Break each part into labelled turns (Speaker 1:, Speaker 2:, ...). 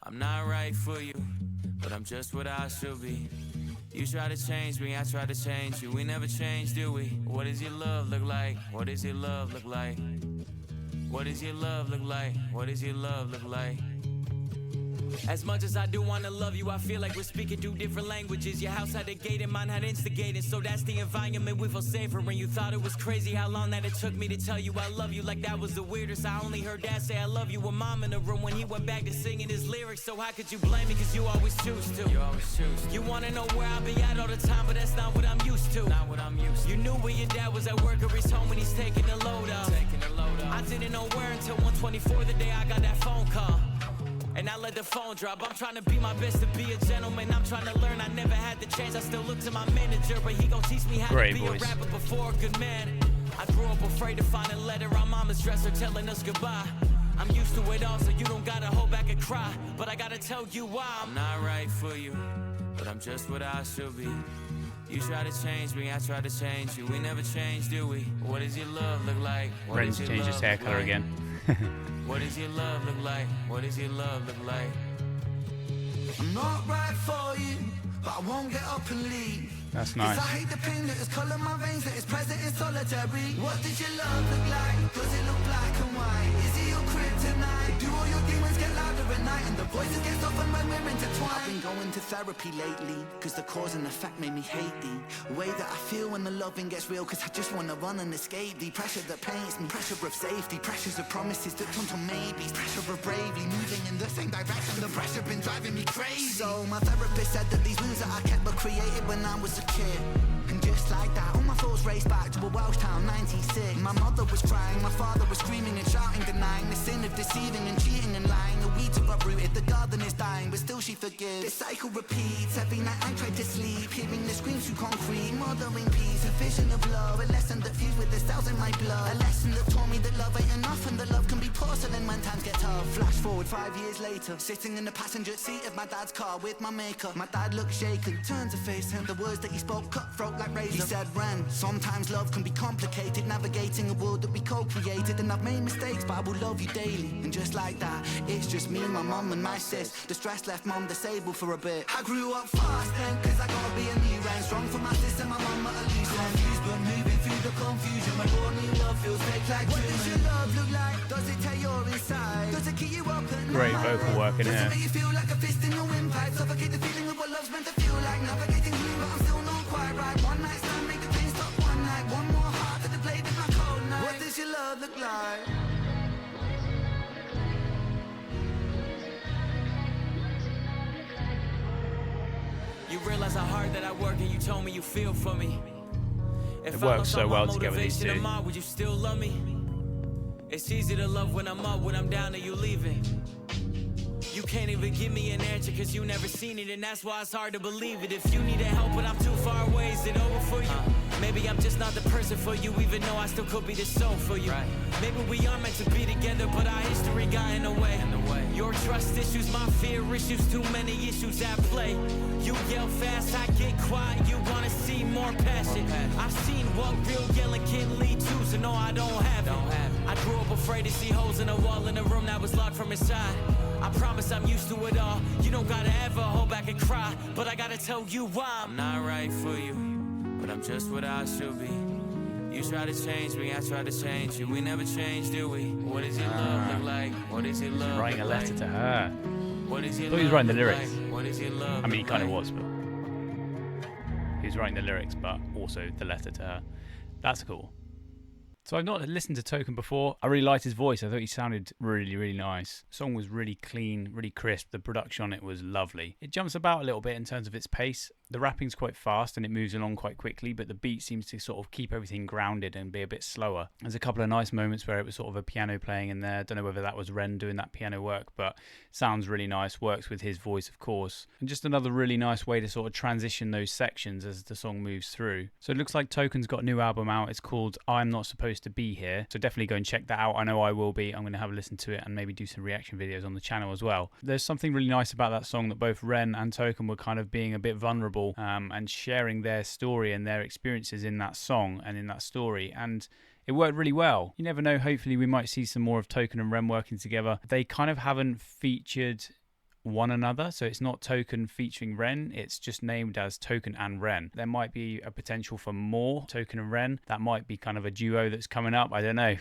Speaker 1: I'm not right for you, but I'm just what I should be. You try to change me, I try to change you. We never change, do we? What does your love look like? What does your love look like? What does your love look like? What does your love look like? As much as I do wanna love you, I feel like we're speaking two different languages. Your house had a gate and mine had instigating, so that's the environment we feel safer in. You thought it was crazy how long that it took me to tell you I love you, like that was the weirdest. I only heard dad say I love you with mom in the room when he went back to singing his lyrics. So how could you blame me, cause you always choose to. You always choose to. You wanna know where I'll be at all the time, but that's not what I'm used to. Not what I'm used to. You knew where your dad was at work or he's home when he's taking the load off. I didn't know where until 1:24 the day I got that phone call. And I let the phone drop. I'm trying to be my best to be a gentleman. I'm trying to learn. I never had the chance. I still look to my manager, but he gon' teach me how to be a rapper before a good man. I grew up afraid to find a letter on mama's dresser telling us goodbye. I'm used to it all, so you don't gotta hold back and cry. But I gotta tell you why. I'm not right for you, but I'm just what I should be. You try to change me, I try to change you. We never change, do we? What does your love look like?
Speaker 2: Ren's changed his hair colour again.
Speaker 1: What does your love look like? What does your love look like?
Speaker 3: I'm not right for you, but I won't get up and leave.
Speaker 2: That's nice.
Speaker 3: I hate the pain that is colour my veins, that is present in solitary. What does your love look like? Does it look black and white? Is it your kryptonite? Do all your demons get louder at night and the voices get softened when we're intertwined? I've been going to therapy lately, cause the cause and effect made me hate thee. The way that I feel when the loving gets real, cause I just wanna run and escape thee. Pressure that paints me, pressure of safety, pressures of promises that turn to maybes, pressure of bravely moving in the same direction. The pressure been driving me crazy. So my therapist said that these wounds that I kept were created when I was a kid. And just like that, all my thoughts raced back to a Welsh town, 96. My mother was crying, my father was screaming and shouting, denying the sin of deceiving and cheating and lying. The weeds are uprooted, the garden is dying, but still she forgives. This cycle repeats, every night I try to sleep, hearing the screams through concrete, mothering peace, a vision of love, a lesson that fused with the cells in my blood, a lesson that taught me that love ain't enough and that love can be porcelain when times get tough. Flash forward 5 years later, sitting in the passenger seat of my dad's car with my maker. My dad looked shaken, turned to face him, the words that he spoke cutthroat like razor. He said, Ren, sometimes love can be complicated, navigating a world that we co-created, and I've made mistakes, but I will love you daily. And just like that, it's just me, my mum and my sis. The stress left mum disabled for a bit. I grew up fast then, cause I gotta be a new Ren. Strong for my sister, my mum at a loose end. Confused but moving through the confusion. My born new love feels fake like what does your love look like? Does it tear your inside? Does it keep you up at night?
Speaker 2: Great vocal work in
Speaker 3: Does
Speaker 2: here.
Speaker 3: it make you feel like a fist in your windpipe? Suffocate the feeling of what love's meant to feel like. Navigating through but I'm still not quite right. One night stand, make the pain stop one night. One more heart that the blade in my cold night. What does your love look like?
Speaker 1: You realize how hard that I work and you told me you feel for me. If
Speaker 2: It works so well together, these two.
Speaker 1: Would you still love me? It's easy to love when I'm up, when I'm down and you leaving. You can't even give me an answer cause you never seen it, and that's why it's hard to believe it. If you needed help but I'm too far away, is it over for you? Maybe I'm just not the person for you, even though I still could be the soul for you. Maybe we are meant to be together, but our history got in the way. Your trust issues, my fear issues, too many issues at play. You yell fast, I get quiet, you wanna see more passion. I've seen what real yelling can lead to, so no, I don't have it. I grew up afraid to see holes in a wall in a room that was locked from inside. I promise I'm used to it all. You don't gotta ever hold back and cry, but I gotta tell you why. I'm not right for you, but I'm just what I should be. You try to change me, I try to change you. We never change, do we? What does your love look like? What does your love
Speaker 2: Writing a
Speaker 1: look
Speaker 2: letter
Speaker 1: like?
Speaker 2: to her.
Speaker 1: What is your
Speaker 2: I thought he was
Speaker 1: love
Speaker 2: writing the
Speaker 1: look
Speaker 2: lyrics.
Speaker 1: like? What is your love
Speaker 2: I mean, he
Speaker 1: look
Speaker 2: kind of
Speaker 1: like?
Speaker 2: was, but he was writing the lyrics, but also the letter to her. That's cool. So I've not listened to Token before. I really liked his voice. I thought he sounded really, really nice. The song was really clean, really crisp. The production on it was lovely. It jumps about a little bit in terms of its pace. The rapping's quite fast and it moves along quite quickly, but the beat seems to sort of keep everything grounded and be a bit slower. There's a couple of nice moments where it was sort of a piano playing in there. Don't know whether that was Ren doing that piano work, but sounds really nice. Works with his voice, of course. And just another really nice way to sort of transition those sections as the song moves through. So it looks like Token's got a new album out. It's called I'm Not Supposed to Be Here. So definitely go and check that out. I know I will be. I'm going to have a listen to it and maybe do some reaction videos on the channel as well. There's something really nice about that song that both Ren and Token were kind of being a bit vulnerable and sharing their story and their experiences in that song and in that story. And it worked really well. You never know, hopefully we might see some more of Token and Ren working together. They kind of haven't featured one another. So it's not Token featuring Ren, it's just named as Token and Ren. There might be a potential for more Token and Ren. That might be kind of a duo that's coming up, I don't know.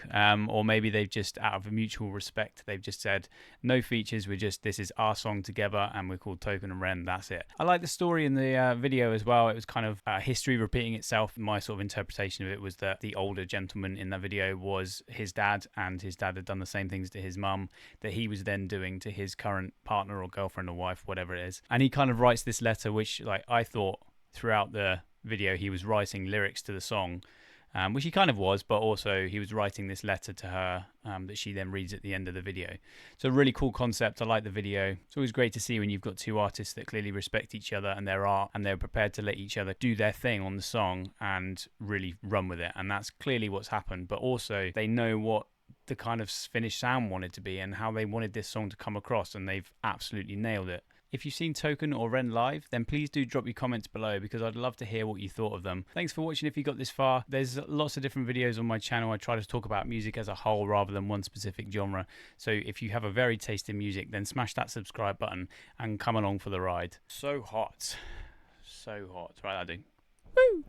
Speaker 2: Or maybe they've just, out of a mutual respect, they've just said no features, this is our song together and we're called Token and Ren, that's it. I like the story in the video as well. It was kind of history repeating itself. My sort of interpretation of it was that the older gentleman in that video was his dad, and his dad had done the same things to his mum that he was then doing to his current partner or girlfriend or wife, whatever it is. And he kind of writes this letter, which, like, I thought throughout the video he was writing lyrics to the song, which he kind of was, but also he was writing this letter to her that she then reads at the end of the video. So a really cool concept. I like the video. It's always great to see when you've got two artists that clearly respect each other and their art, and they're prepared to let each other do their thing on the song and really run with it. And that's clearly what's happened, but also they know what the kind of finished sound wanted to be and how they wanted this song to come across, and they've absolutely nailed it. If you've seen Token or Ren live, then please do drop your comments below, because I'd love to hear what you thought of them. Thanks for watching if you got this far. There's lots of different videos on my channel. I try to talk about music as a whole rather than one specific genre. So if you have a varied taste in music, then smash that subscribe button and come along for the ride. So hot. So hot. Right, I do. Woo!